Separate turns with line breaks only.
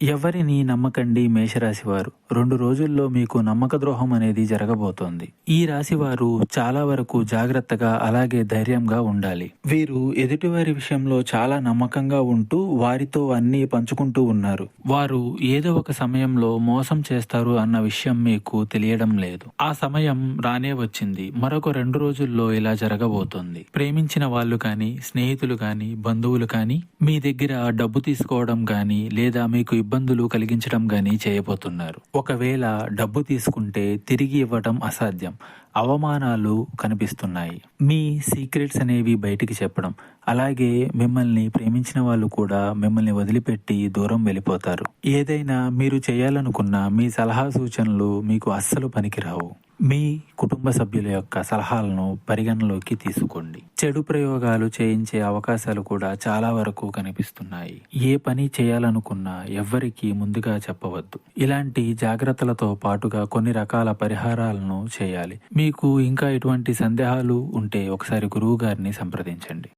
ఎవరిని నమ్మకండి మేషరాశివారు. 2 రోజుల్లో మీకు నమ్మక ద్రోహం అనేది జరగబోతోంది. ఈ రాశివారు చాలా వరకు జాగ్రత్తగా అలాగే ధైర్యంగా ఉండాలి. వీరు ఎదుటివారి విషయంలో చాలా నమ్మకంగా ఉంటూ వారితో అన్నీ పంచుకుంటూ ఉన్నారు. వారు ఏదో ఒక సమయంలో మోసం చేస్తారు అన్న విషయం మీకు తెలియడం లేదు. ఆ సమయం రానే వచ్చింది. మరొక 2 రోజుల్లో ఇలా జరగబోతోంది. ప్రేమించిన వాళ్ళు కానీ, స్నేహితులు కానీ, బంధువులు కానీ మీ దగ్గర డబ్బు తీసుకోవడం కానీ లేదా మీకు ఇబ్బందులు కలిగించడం గానీ చేయబోతున్నారు. ఒకవేళ డబ్బు తీసుకుంటే తిరిగి ఇవ్వటం అసాధ్యం. అవమానాలు కనిపిస్తున్నాయి. మీ సీక్రెట్స్ అనేవి బయటికి చెప్పడం, అలాగే మిమ్మల్ని ప్రేమించిన వాళ్ళు కూడా మిమ్మల్ని వదిలిపెట్టి దూరం వెళ్ళిపోతారు. ఏదైనా మీరు చేయాలనుకున్న మీ సలహా సూచనలు మీకు అస్సలు పనికిరావు. మీ కుటుంబ సభ్యుల యొక్క సలహాలను పరిగణలోకి తీసుకోండి. చెడు ప్రయోగాలు చేయించే అవకాశాలు కూడా చాలా వరకు కనిపిస్తున్నాయి. ఏ పని చేయాలనుకున్నా ఎవ్వరికీ ముందుగా చెప్పవద్దు. ఇలాంటి జాగ్రత్తలతో పాటుగా కొన్ని రకాల పరిహారాలను చేయాలి. మీకు ఇంకా ఎటువంటి సందేహాలు ఉంటే ఒకసారి గురువు గారిని సంప్రదించండి.